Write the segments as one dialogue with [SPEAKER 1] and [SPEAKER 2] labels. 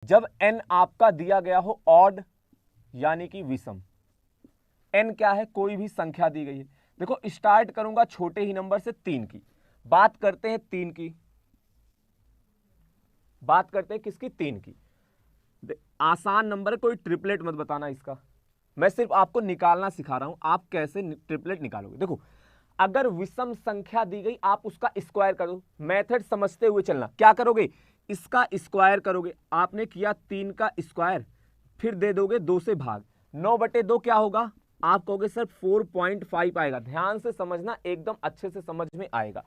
[SPEAKER 1] जब n आपका दिया गया हो ऑड यानी कि विषम, n क्या है, कोई भी संख्या दी गई है। देखो स्टार्ट करूंगा छोटे ही नंबर से 3 की, बात करते हैं 3 की, बात करते हैं किसकी, 3 की। आसान नंबर है, कोई ट्रिपलेट मत बताना इसका, मैं सिर्फ आपको निकालना सिखा रहा हूं, आप कैसे ट्रिपलेट निकालोगे। देखो अगर विषम संख्या दी गई आप उसका स्क्वायर करो, मेथड समझते हुए चलना। क्या करोगे, इसका स्क्वायर करोगे, आपने किया 3 का स्क्वायर, फिर दे दोगे 2 से भाग, 9/2 क्या होगा, आप कहोगे सर 4.5 आएगा। ध्यान से समझना, एकदम अच्छे से समझ में आएगा।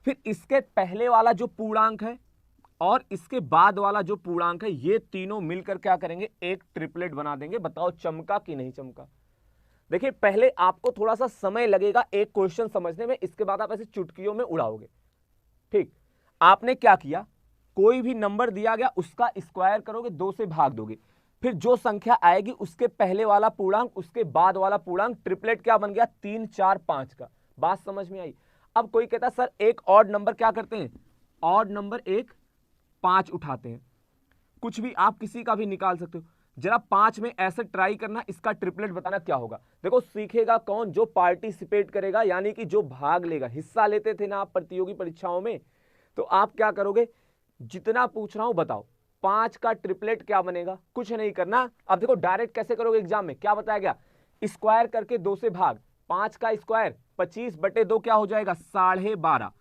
[SPEAKER 1] फिर इसके पहले वाला जो पूर्णांक है और इसके बाद वाला जो पूर्णांक है, ये तीनों मिलकर क्या करेंगे, एक ट्रिपलेट बना देंगे। बताओ चमका कि नहीं चमका। देखिए पहले आपको थोड़ा सा समय लगेगा एक क्वेश्चन समझने में, इसके बाद आप ऐसे चुटकियों में उड़ाओगे। ठीक, आपने क्या किया, कोई भी नंबर दिया गया उसका स्क्वायर करोगे, 2 से भाग दोगे, फिर जो संख्या आएगी उसके पहले वाला पूर्णांक उसके बाद वाला पूर्णांक, ट्रिपलेट क्या बन गया, 3 4 5 का। बात समझ में आई। अब कोई कहता सर एक ऑड नंबर क्या करते हैं, ऑड नंबर एक 5 उठाते हैं, कुछ भी आप किसी का भी निकाल सकते हो। जरा 5 में ऐसे ट्राई करना, इसका ट्रिपलेट बताना क्या होगा। देखो सीखेगा कौन, जो पार्टिसिपेट करेगा, यानी कि जो भाग लेगा। हिस्सा लेते थे ना आप प्रतियोगी परीक्षाओं में, तो आप क्या करोगे, जितना पूछ रहा हूं बताओ, 5 का ट्रिपलेट क्या बनेगा, कुछ नहीं करना। अब देखो डायरेक्ट कैसे करोगे एग्जाम में, क्या बताया गया, स्क्वायर करके 2 से भाग, 5 का स्क्वायर 25/2 क्या हो जाएगा, 12.5,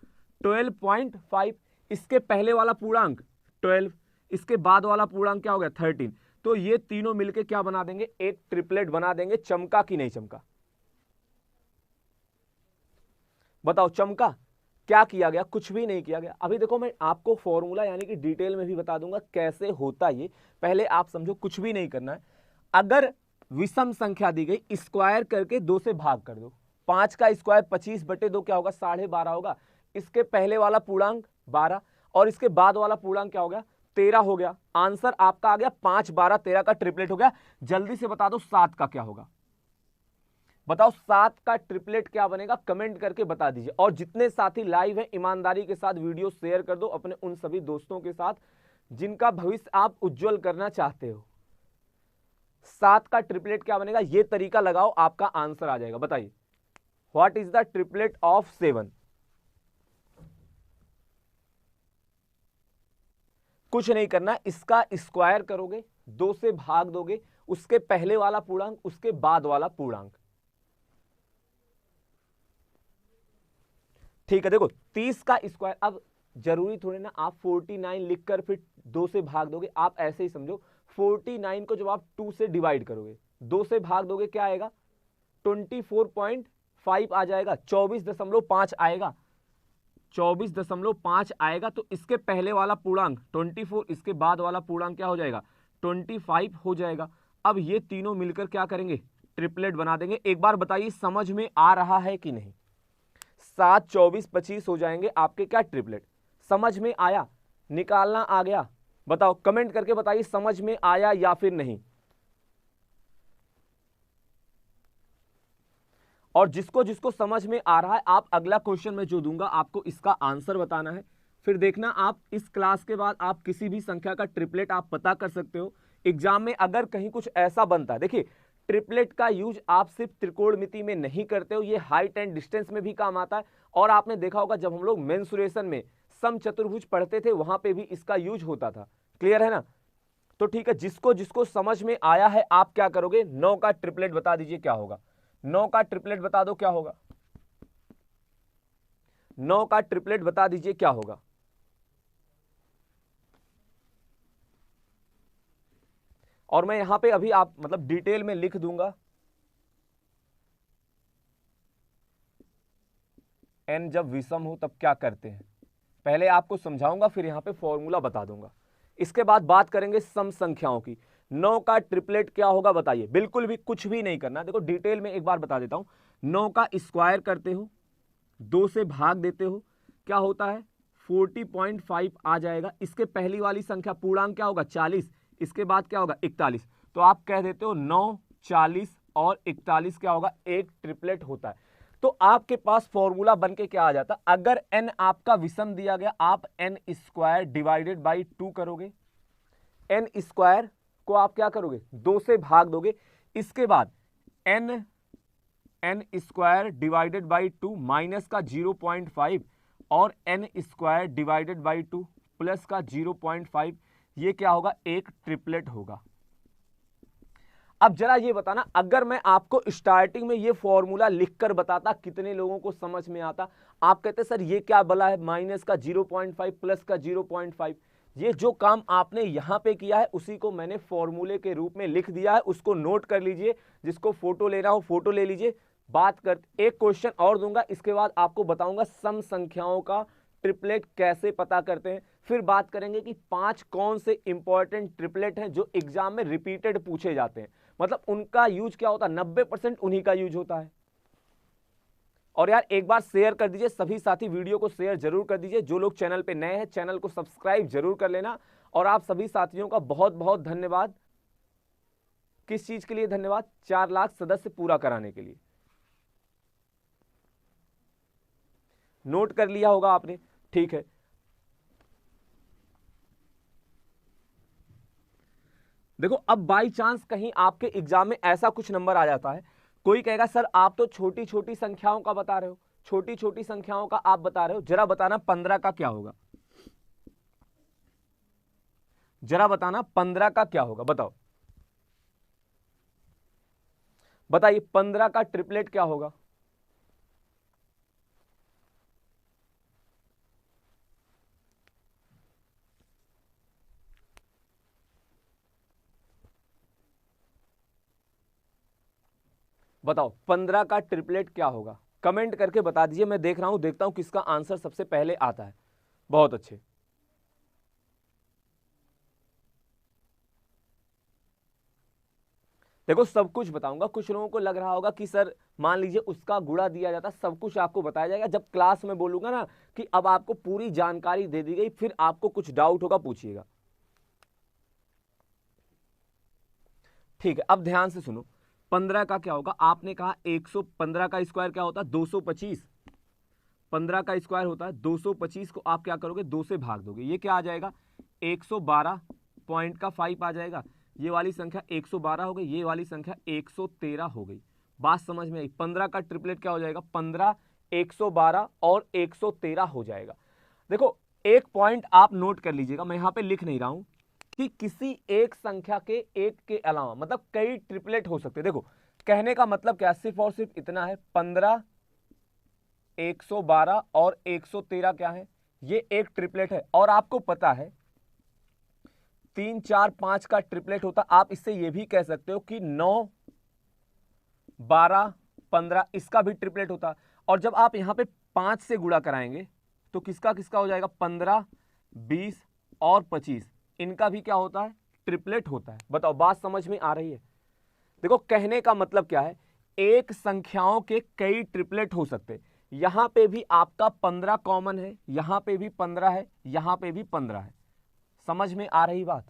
[SPEAKER 1] 12.5। इसके पहले वाला पूर्णांक 12, इसके बाद वाला पूर्णांक क्या हो गया, 13। तो ये तीनों मिलके क्या बना देंगे, एक ट्रिपलेट बना देंगे। चमका कि नहीं चमका, बताओ चमका। क्या किया गया, कुछ भी नहीं किया गया। अभी देखो मैं आपको फॉर्मूला यानी कि डिटेल में भी बता दूंगा कैसे होता ये, पहले आप समझो, कुछ भी नहीं करना है। अगर विषम संख्या दी गई, स्क्वायर करके 2 से भाग कर दो, 5 का स्क्वायर 25/2 क्या होगा, 12.5 होगा। इसके पहले वाला पूर्णांक 12 और इसके बाद वाला पूर्णांक क्या हो गया, 13 हो गया। आंसर आपका आ गया 5 12 13 का ट्रिपलेट हो गया। जल्दी से बता दो 7 का क्या होगा, बताओ 7 का ट्रिपलेट क्या बनेगा, कमेंट करके बता दीजिए। और जितने साथी लाइव हैं ईमानदारी के साथ वीडियो शेयर कर दो अपने उन सभी दोस्तों के साथ जिनका भविष्य आप उज्जवल करना चाहते हो। 7 का ट्रिपलेट क्या बनेगा, ये तरीका लगाओ, आपका आंसर आ जाएगा। बताइए what is the triplet of 7। कुछ नहीं करना, इसका स्क्वायर करोगे, 2 से भाग दोगे, उसके पहले वाला पूर्णांक उसके बाद वाला पूर्णांक। ठीक है, देखो 30 का स्क्वायर, अब जरूरी थोड़ी ना आप 49 लिखकर फिर 2 से भाग दोगे, आप ऐसे ही समझो 49 को जब आप 2 से डिवाइड करोगे, 2 से भाग दोगे, क्या आएगा 24.5 आ जाएगा, 24.5 आएगा, 24.5 आएगा। तो इसके पहले वाला पूर्णांक 24, इसके बाद वाला पूर्णांक क्या हो जाएगा, 25 हो जाएगा। अब ये तीनों मिलकर क्या करेंगे, ट्रिपलेट बना देंगे। एक बार बताइए समझ में आ रहा है कि नहीं। 7 24 25 हो जाएंगे आपके क्या, ट्रिपलेट। समझ में आया, निकालना आ गया, बताओ कमेंट करके बताइए समझ में आया या फिर नहीं। और जिसको जिसको समझ में आ रहा है, आप अगला क्वेश्चन में जो दूंगा आपको इसका आंसर बताना है। फिर देखना आप इस क्लास के बाद आप किसी भी संख्या का ट्रिपलेट आप पता कर सकते हो। एग्जाम में अगर कहीं कुछ ऐसा बनता है, देखिए ट्रिपलेट का यूज आप सिर्फ त्रिकोणमिति में नहीं करते हो, ये हाइट एंड डिस्टेंस में भी काम आता है। और आपने देखा होगा जब हम लोग मेंसुरेशन में समचतुर्भुज पढ़ते थे वहां पे भी इसका यूज होता था। क्लियर है ना। तो ठीक है, जिसको जिसको समझ में आया है आप क्या करोगे, 9 का ट्रिपलेट बता दीजिए क्या होगा। 9 का ट्रिपलेट बता दो क्या होगा, 9 का ट्रिपलेट बता दीजिए क्या होगा। और मैं यहां पे अभी आप मतलब डिटेल में लिख दूंगा, n जब विषम हो तब क्या करते हैं, पहले आपको समझाऊंगा फिर यहां पे फॉर्मूला बता दूंगा। इसके बाद बात करेंगे सम संख्याओं की। 9 का ट्रिपलेट क्या होगा बताइए, बिल्कुल भी कुछ भी नहीं करना। देखो डिटेल में एक बार बता देता हूं, 9 का स्क्वायर करते हो, 2 से भाग देते हो, क्या होता है 40.5 आ जाएगा। इसके पहली वाली संख्या पूर्णांक क्या होगा 40, इसके बाद क्या होगा 41। तो आप कह देते हो 9 40 और 41 क्या होगा, एक ट्रिपलेट होता है। तो आपके पास फॉर्मूला बन के क्या आ जाता, अगर n आपका विषम दिया गया, आप n स्क्वायर डिवाइडेड बाई 2 करोगे। एन स्क्वायर को आप क्या करोगे 2 से भाग दोगे, इसके बाद n square divided by 2 minus का 0.5 और n square divided by 2 plus का 0.5, ये क्या होगा एक ट्रिपलेट होगा। अब जरा ये बताना, अगर मैं आपको स्टार्टिंग में ये फॉर्मूला लिखकर बताता कितने लोगों को समझ में आता। आप कहते सर ये क्या बला है, माइनस का 0.5 प्लस का 0.5। ये जो काम आपने यहां पे किया है उसी को मैंने फॉर्मूले के रूप में लिख दिया है, उसको नोट कर लीजिए, जिसको फोटो लेना हो फोटो ले लीजिए। बात कर एक क्वेश्चन और दूंगा, इसके बाद आपको बताऊंगा सम संख्याओं का ट्रिपलेट कैसे पता करते हैं। फिर बात करेंगे कि 5 कौन से इंपॉर्टेंट ट्रिपलेट हैं जो एग्जाम में रिपीटेड पूछे जाते हैं, मतलब उनका यूज क्या होता है, 90% उन्हीं का यूज होता है। और यार एक बार शेयर कर दीजिए, सभी साथी वीडियो को शेयर जरूर कर दीजिए। जो लोग चैनल पे नए हैं चैनल को सब्सक्राइब जरूर कर लेना। और आप सभी साथियों का बहुत बहुत धन्यवाद। किस चीज के लिए धन्यवाद, 4 लाख सदस्य पूरा कराने के लिए। नोट कर लिया होगा आपने, ठीक है। देखो अब बाई चांस कहीं आपके एग्जाम में ऐसा कुछ नंबर आ जाता है, कोई कहेगा सर आप तो छोटी छोटी संख्याओं का बता रहे हो, छोटी छोटी संख्याओं का आप बता रहे हो, जरा बताना 15 का क्या होगा, जरा बताना 15 का क्या होगा, बताओ बताइए 15 का ट्रिपलेट क्या होगा। बताओ 15 का ट्रिपलेट क्या होगा, कमेंट करके बता दीजिए। मैं देख रहा हूं, देखता हूं किसका आंसर सबसे पहले आता है। बहुत अच्छे। देखो सब कुछ बताऊंगा। कुछ लोगों को लग रहा होगा कि सर मान लीजिए उसका गुणा दिया जाता, सब कुछ आपको बताया जाएगा। जब क्लास में बोलूंगा ना कि अब आपको पूरी जानकारी दे दी गई, फिर आपको कुछ डाउट होगा पूछिएगा, ठीक है। अब ध्यान से सुनो, 15 का क्या होगा, आपने कहा 115 का स्क्वायर क्या होता है 225, 15 का स्क्वायर होता है 225 को आप क्या करोगे 2 से भाग दोगे, ये क्या आ जाएगा 112.5 आ जाएगा। ये वाली संख्या 112 हो गई, ये वाली संख्या 113 हो गई। बात समझ में आई। 15 का ट्रिपलेट क्या हो जाएगा, 15, 112 और 113 हो जाएगा। देखो एक पॉइंट आप नोट कर लीजिएगा, मैं यहां पे लिख नहीं रहा हूं कि किसी एक संख्या के एक के अलावा मतलब कई ट्रिपलेट हो सकते हैं। देखो कहने का मतलब क्या, सिर्फ और सिर्फ इतना है, 15, 112 और 113 क्या है, ये एक ट्रिपलेट है। और आपको पता है 3, 4, 5 का ट्रिपलेट होता। आप इससे ये भी कह सकते हो कि 9, 12, 15 इसका भी ट्रिपलेट होता। और जब आप यहां पे 5 से गुणा कराएंगे तो किसका किसका हो जाएगा, 15, 20 और 25, इनका भी क्या होता है ट्रिपलेट होता है। बताओ बात समझ में आ रही है। देखो कहने का मतलब क्या है, एक संख्याओं के कई ट्रिपलेट हो सकते। यहां पे भी आपका 15 कॉमन है, यहां पे भी 15 है, यहां पे भी 15 है। समझ में आ रही बात।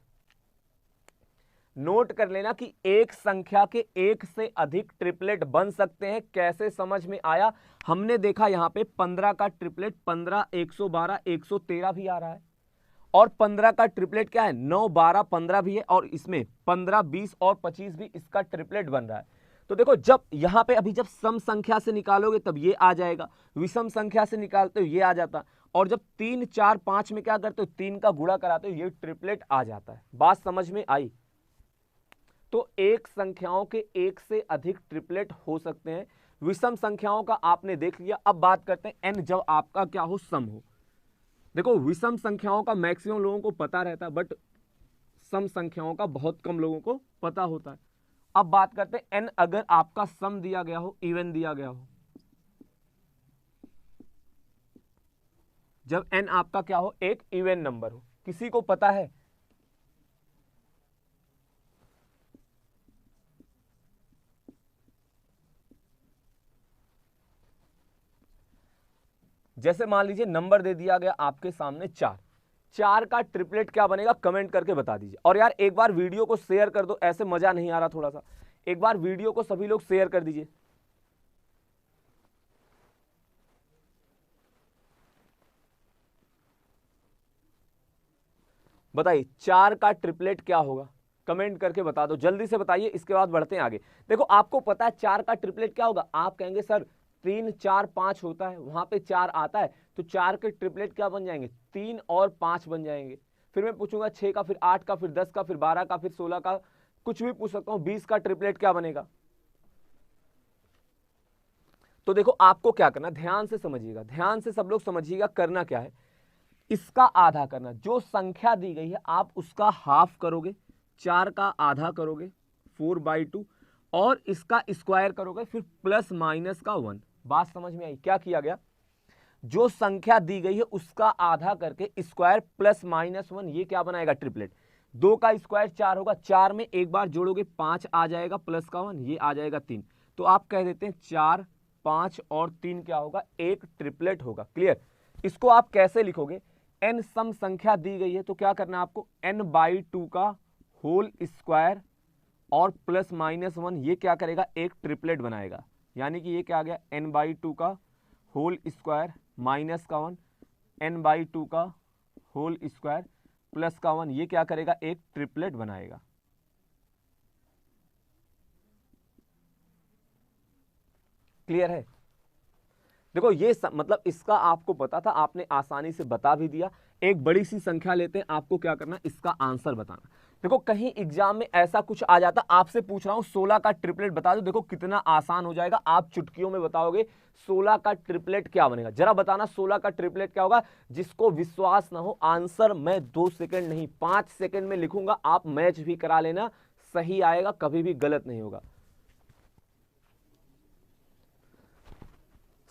[SPEAKER 1] नोट कर लेना कि एक संख्या के एक से अधिक ट्रिपलेट बन सकते हैं। कैसे समझ में आया, हमने देखा यहां पे 15 का ट्रिपलेट 15, 112, 113 भी आ रहा है। और 15 का ट्रिपलेट क्या है 9, 12, 15 भी है। और इसमें 15, 20 और 25 भी इसका ट्रिपलेट बन रहा है। तो देखो जब यहां पे अभी जब सम संख्या से निकालोगे तब ये आ जाएगा, विषम संख्या से निकालते हो ये आ जाता, और जब 3, 4, 5 में क्या करते हो 3 का गुणा कराते हो ये ट्रिपलेट आ जाता है। बात समझ में आई। तो एक संख्याओं के एक से अधिक ट्रिपलेट हो सकते हैं। विषम संख्याओं का आपने देख लिया। अब बात करते हैं एन जब आपका क्या हो सम हो। देखो विषम संख्याओं का मैक्सिमम लोगों को पता रहता है, बट सम संख्याओं का बहुत कम लोगों को पता होता है। अब बात करते हैं एन अगर आपका सम दिया गया हो, इवन दिया गया हो, जब एन आपका क्या हो एक इवन नंबर हो, किसी को पता है जैसे मान लीजिए नंबर दे दिया गया आपके सामने 4, 4 का ट्रिपलेट क्या बनेगा कमेंट करके बता दीजिए। और यार एक बार वीडियो को शेयर कर दो, ऐसे मजा नहीं आ रहा, थोड़ा सा एक बार वीडियो को सभी लोग शेयर कर दीजिए। बताइए 4 का ट्रिपलेट क्या होगा, कमेंट करके बता दो, जल्दी से बताइए, इसके बाद बढ़ते हैं आगे। देखो आपको पता है 4 का ट्रिपलेट क्या होगा, आप कहेंगे सर 3 4 5 होता है, वहां पे 4 आता है, तो 4 के ट्रिपलेट क्या बन जाएंगे, 3 और 5 बन जाएंगे। फिर मैं पूछूंगा 6 का, फिर 8 का, फिर 10 का, फिर 12 का, फिर 16 का, कुछ भी पूछ सकता हूं। 20 का ट्रिपलेट क्या बनेगा। तो देखो आपको क्या करना, ध्यान से समझिएगा, ध्यान से सब लोग समझिएगा, करना क्या है, इसका आधा करना, जो संख्या दी गई है आप उसका हाफ करोगे, 4 का आधा करोगे 4/2, और इसका स्क्वायर करोगे, फिर प्लस माइनस का 1। बात समझ में आई, क्या किया गया, जो संख्या दी गई है उसका आधा करके स्क्वायर प्लस माइनस 1, ये क्या बनाएगा, ट्रिपलेट। 2 का स्क्वायर 4 होगा, 4 में एक बार जोड़ोगे 5 आ जाएगा, प्लस का 1 ये आ जाएगा 3, तो आप कह देते हैं 4 5 और 3 क्या होगा, एक ट्रिपलेट होगा। क्लियर। इसको आप कैसे लिखोगे, n सम संख्या दी गई है तो क्या करना है आपको, n/2 का होल स्क्वायर और प्लस माइनस 1, ये क्या करेगा, एक ट्रिपलेट बनाएगा। यानी कि ये क्या आ गया, n/2 का होल स्क्वायर माइनस का 1, n/2 का होल स्क्वायर प्लस का 1, ये क्या करेगा, एक ट्रिपलेट बनाएगा। क्लियर है। देखो ये मतलब इसका आपको पता था, आपने आसानी से बता भी दिया। एक बड़ी सी संख्या लेते हैं, आपको क्या करना, इसका आंसर बताना। देखो कहीं एग्जाम में ऐसा कुछ आ जाता, आपसे पूछ रहा हूं 16 का ट्रिपलेट बता दो, देखो कितना आसान हो जाएगा, आप चुटकियों में बताओगे 16 का ट्रिपलेट क्या बनेगा। जरा बताना 16 का ट्रिपलेट क्या होगा। जिसको विश्वास ना हो, आंसर मैं 2 सेकंड नहीं 5 सेकंड में लिखूंगा, आप मैच भी करा लेना, सही आएगा, कभी भी गलत नहीं होगा।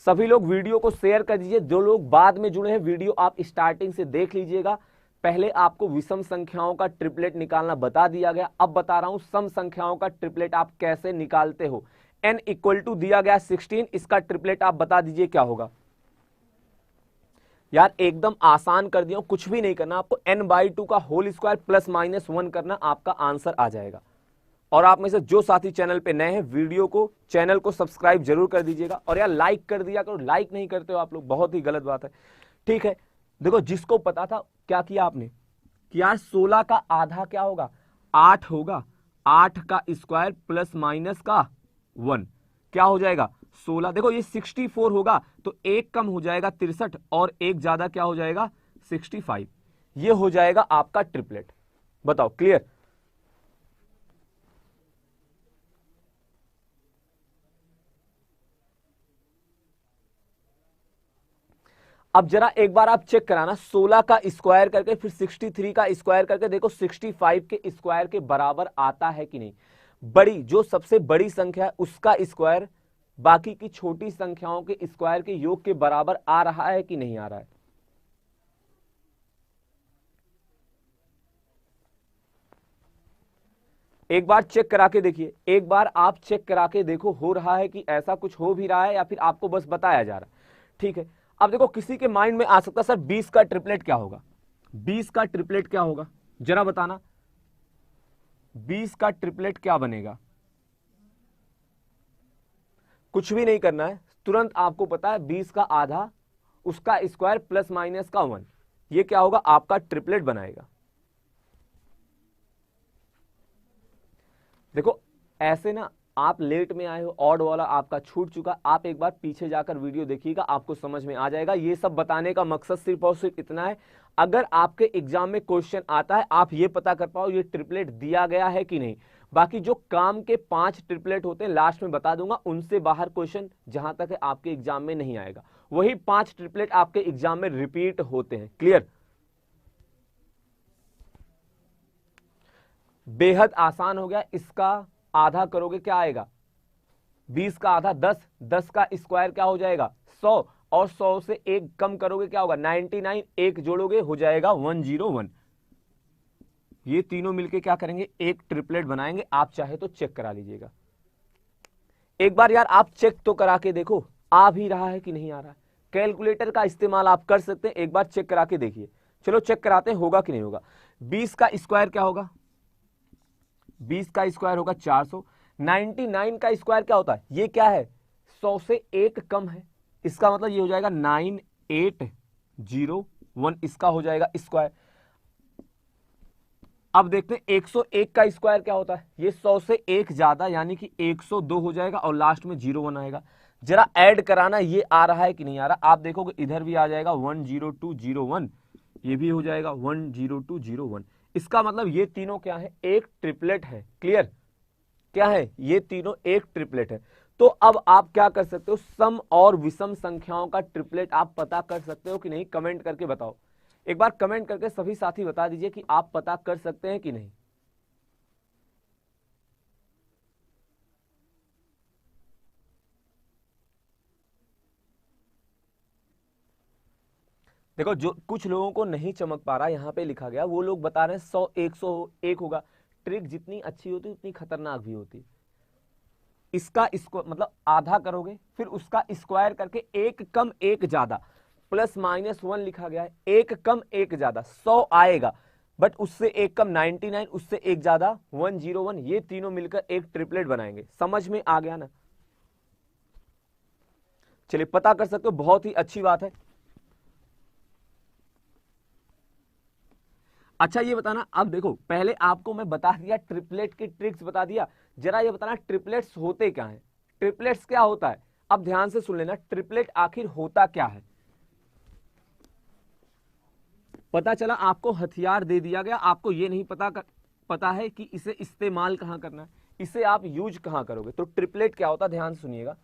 [SPEAKER 1] सभी लोग वीडियो को शेयर कर दीजिए, जो लोग बाद में जुड़े हैं वीडियो आप स्टार्टिंग से देख लीजिएगा। पहले आपको विषम संख्याओं का ट्रिपलेट निकालना बता दिया गया, अब बता रहा हूं सम संख्याओं का ट्रिपलेट आप कैसे निकालते हो। n इक्वल टू दिया गया 16, इसका ट्रिपलेट आप बता दीजिए क्या होगा। यार एकदम आसान कर दिया, कुछ भी नहीं करना आपको, n/2 का होल स्क्वायर प्लस माइनस 1 करना, आपका आंसर आ जाएगा। और आप में से जो साथी चैनल पे नए हैं, वीडियो को चैनल को सब्सक्राइब जरूर कर दीजिएगा, और यार लाइक कर दिया करो, लाइक नहीं करते हो आप लोग, बहुत ही गलत बात है। ठीक है, देखो जिसको पता था क्या किया आपने कि यार 16 का आधा क्या होगा, 8 होगा, 8 का स्क्वायर प्लस माइनस का 1 क्या हो जाएगा 16। देखो ये 64 होगा तो एक कम हो जाएगा 63, और एक ज्यादा क्या हो जाएगा 65, ये हो जाएगा आपका ट्रिपलेट। बताओ क्लियर। अब जरा एक बार आप चेक कराना, 16 का स्क्वायर करके फिर 63 का स्क्वायर करके देखो 65 के स्क्वायर के बराबर आता है कि नहीं। बड़ी जो सबसे बड़ी संख्या है उसका स्क्वायर बाकी की छोटी संख्याओं के स्क्वायर के योग के बराबर आ रहा है कि नहीं आ रहा है। एक बार चेक करा के देखिए, एक बार आप चेक करा के देखो हो रहा है कि ऐसा कुछ हो भी रहा है या फिर आपको बस बताया जा रहा है। ठीक है, अब देखो किसी के माइंड में आ सकता है सर 20 का ट्रिपलेट क्या होगा, 20 का ट्रिपलेट क्या होगा, जरा बताना 20 का ट्रिपलेट क्या बनेगा। कुछ भी नहीं करना है, तुरंत आपको पता है 20 का आधा उसका स्क्वायर प्लस माइनस का 1, ये क्या होगा आपका ट्रिपलेट बनाएगा। देखो ऐसे ना, आप लेट में आए हो, ऑड वाला आपका छूट चुका, आप एक बार पीछे जाकर वीडियो देखिएगा, आपको समझ में आ जाएगा। ये सब बताने का मकसद सिर्फ और सिर्फ इतना है, अगर आपके एग्जाम में क्वेश्चन आता है आप ये पता कर पाओ ये ट्रिपलेट दिया गया है कि नहीं। बाकी जो काम के 5 ट्रिपलेट होते हैं लास्ट में बता दूंगा, उनसे बाहर क्वेश्चन जहां तक है आपके एग्जाम में नहीं आएगा, वही 5 ट्रिपलेट आपके एग्जाम में रिपीट होते हैं। क्लियर। बेहद आसान हो गया, इसका आधा करोगे क्या आएगा, 20 का आधा 10, 10 का स्क्वायर क्या हो जाएगा 100, और 100 से एक कम करोगे क्या होगा 99, एक जोड़ोगे हो जाएगा 101। ये तीनों मिलके क्या करेंगे, एक ट्रिपलेट बनाएंगे। आप चाहे तो चेक करा लीजिएगा एक बार, यार आप चेक तो करा के देखो आ भी रहा है कि नहीं आ रहा है। कैलकुलेटर का इस्तेमाल आप कर सकते हैं, एक बार चेक करा के देखिए। चलो चेक कराते हैं होगा कि नहीं होगा। 20 का स्क्वायर क्या होगा, 20 का स्क्वायर होगा 400। 99 का स्क्वायर क्या होता है, ये क्या है 100 से एक कम है, इसका मतलब ये हो जाएगा 9801, इसका हो जाएगा स्क्वायर। अब देखते हैं 101 का स्क्वायर क्या होता है, ये 100 से 1 ज्यादा यानी कि 102 हो जाएगा और लास्ट में 01 आएगा। जरा ऐड कराना, ये आ रहा है कि नहीं आ रहा, आप देखोगे इधर भी आ जाएगा 10201, ये भी हो जाएगा 10201। इसका मतलब ये तीनों क्या है, एक ट्रिपलेट है। क्लियर, क्या है, ये तीनों एक ट्रिपलेट है। तो अब आप क्या कर सकते हो, सम और विषम संख्याओं का ट्रिपलेट आप पता कर सकते हो कि नहीं, कमेंट करके बताओ। एक बार कमेंट करके सभी साथी बता दीजिए कि आप पता कर सकते हैं कि नहीं। देखो, जो कुछ लोगों को नहीं चमक पा रहा, यहां पे लिखा गया, वो लोग बता रहे हैं 100 101 होगा। ट्रिक जितनी अच्छी होती उतनी खतरनाक भी होती। इसका इसको मतलब आधा करोगे, फिर उसका स्क्वायर करके एक कम एक ज्यादा, प्लस माइनस 1 लिखा गया है, एक कम एक ज्यादा 100 आएगा, बट उससे एक कम 99, उससे एक ज्यादा 101, ये तीनों मिलकर एक ट्रिपलेट बनाएंगे। समझ में आ गया ना? चलिए, पता कर सकते हो, बहुत ही अच्छी बात है। अच्छा, ये बताना, अब देखो पहले आपको मैं बता दिया, ट्रिपलेट की ट्रिक्स बता दिया, जरा ये बताना ट्रिपलेट्स होते क्या हैं, ट्रिपलेट्स क्या होता है। अब ध्यान से सुन लेना, ट्रिपलेट आखिर होता क्या है। पता चला आपको हथियार दे दिया गया, आपको ये नहीं पता है कि इसे इस्तेमाल कहां करना है, इसे आप यूज कहां करोगे। तो ट्रिपलेट क्या होता है, ध्यान से सुनिएगा।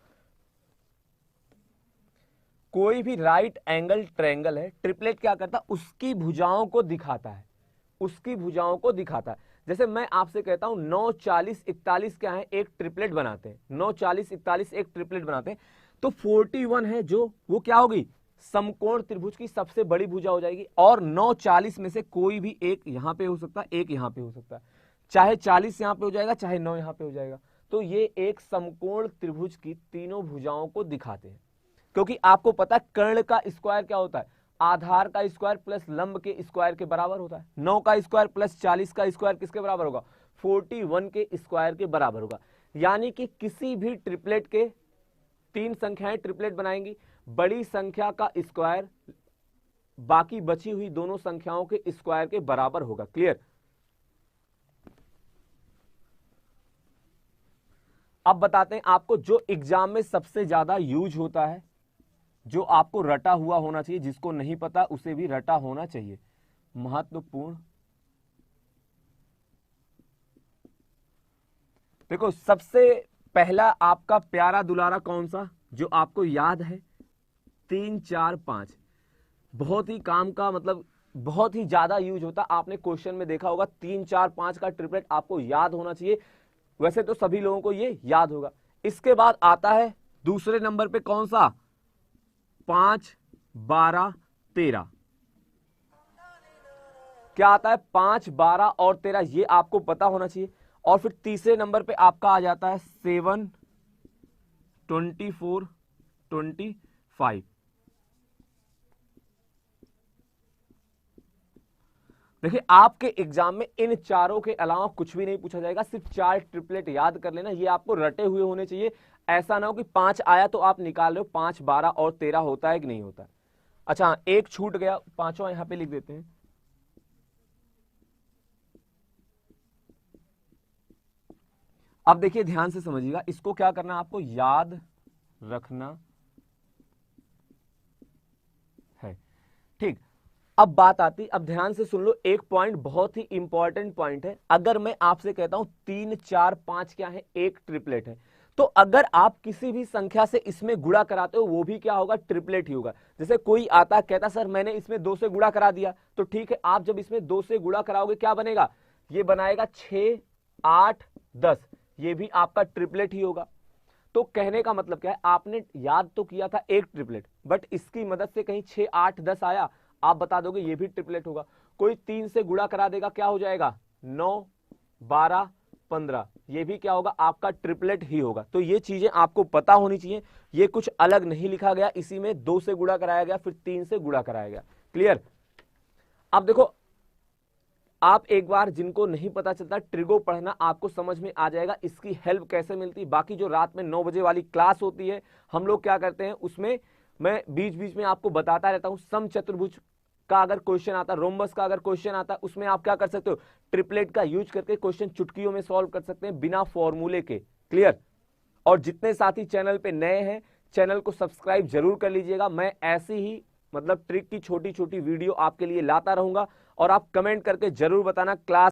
[SPEAKER 1] कोई भी राइट एंगल ट्रायंगल है, ट्रिपलेट क्या करता है, उसकी भुजाओं को दिखाता है, उसकी भुजाओं को दिखाता है। जैसे मैं आपसे कहता हूं 9 40 41 क्या है, एक ट्रिपलेट बनाते हैं, 9 40 41 एक ट्रिपलेट बनाते हैं। तो 41 है जो, वो क्या होगी, समकोण त्रिभुज की सबसे बड़ी भुजा हो जाएगी। और 9 40 में से कोई भी एक यहां पे हो सकता है, एक यहां पे हो सकता है, चाहे 40 यहां पे हो जाएगा, चाहे 9 यहां पे हो जाएगा। तो ये एक समकोण त्रिभुज की तीनों भुजाओं को दिखाते हैं। क्योंकि आपको पता है कर्ण का स्क्वायर क्या होता है, आधार का स्क्वायर प्लस लंब के स्क्वायर के बराबर होता है। 9 का स्क्वायर प्लस 40 का स्क्वायर किसके बराबर होगा, 41 के स्क्वायर के बराबर होगा। यानी कि किसी भी ट्रिपलेट के, तीन संख्याएं ट्रिपलेट बनाएंगी, बड़ी संख्या का स्क्वायर बाकी बची हुई दोनों संख्याओं के स्क्वायर के बराबर होगा। क्लियर? अब बताते हैं आपको जो एग्जाम में सबसे ज्यादा यूज होता है, जो आपको रटा हुआ होना चाहिए, जिसको नहीं पता उसे भी रटा होना चाहिए, महत्वपूर्ण। देखो, सबसे पहला आपका प्यारा दुलारा कौन सा, जो आपको याद है, 3 4 5, बहुत ही काम का, मतलब बहुत ही ज्यादा यूज होता। आपने क्वेश्चन में देखा होगा 3 4 5 का ट्रिपलेट आपको याद होना चाहिए। वैसे तो सभी लोगों को ये याद होगा। इसके बाद आता है दूसरे नंबर पे कौन सा, 5 12 13। क्या आता है, 5 12 और 13, ये आपको पता होना चाहिए। और फिर तीसरे नंबर पे आपका आ जाता है 7 24 25। देखिए, आपके एग्जाम में इन चारों के अलावा कुछ भी नहीं पूछा जाएगा, सिर्फ 4 ट्रिपलेट याद कर लेना, ये आपको रटे हुए होने चाहिए। ऐसा ना हो कि 5 आया तो आप निकाल लो 5 12 और 13 होता है कि नहीं होता है। अच्छा, एक छूट गया, पांचवा यहां पे लिख देते हैं। अब देखिए, ध्यान से समझिएगा, इसको क्या करना है, आपको याद रखना है। ठीक, अब बात आती, अब ध्यान से सुन लो, एक पॉइंट बहुत ही इंपॉर्टेंट पॉइंट है। अगर मैं आपसे कहता हूं 3 4 5 क्या है, एक ट्रिपलेट है, तो अगर आप किसी भी संख्या से इसमें गुणा कराते हो, वो भी क्या होगा, ट्रिपलेट ही होगा। जैसे कोई आता कहता सर मैंने इसमें 2 से गुणा करा दिया, तो ठीक है, आप जब इसमें 2 से गुणा कराओगे क्या बनेगा, ये बनाएगा 6 8 10, ये भी आपका ट्रिपलेट ही होगा। तो कहने का मतलब क्या है, आपने याद तो किया था एक ट्रिपलेट, बट इसकी मदद से कहीं 6 8 10 आया, आप बता दोगे ये भी ट्रिपलेट होगा। कोई 3 से गुणा करा देगा, क्या हो जाएगा, 9 12 15, ये भी क्या होगा, आपका ट्रिपलेट ही होगा। तो ये चीजें आपको पता होनी चाहिए, ये कुछ अलग नहीं लिखा गया, इसी में 2 से गुणा कराया गया, फिर 3 से गुणा कराया गया। क्लियर? अब देखो, आप एक बार, जिनको नहीं पता चलता, ट्रिगो पढ़ना आपको समझ में आ जाएगा, इसकी हेल्प कैसे मिलती है। बाकी जो रात में 9 बजे वाली क्लास होती है, हम लोग क्या करते हैं उसमें, मैं बीच बीच में आपको बताता रहता हूं, समचतुर्भुज का अगर क्वेश्चन आता, रोम्बस का अगर क्वेश्चन आता, उसमें आप क्या कर सकते हो, ट्रिपलेट का यूज करके क्वेश्चन चुटकियों में सॉल्व कर सकते हैं बिना फॉर्मूले के। क्लियर। और जितने साथी चैनल पे नए हैं, चैनल को सब्सक्राइब जरूर कर लीजिएगा। मैं ऐसी ही मतलब ट्रिक की छोटी छोटी वीडियो आपके लिए लाता रहूंगा, और आप कमेंट करके जरूर बताना क्लास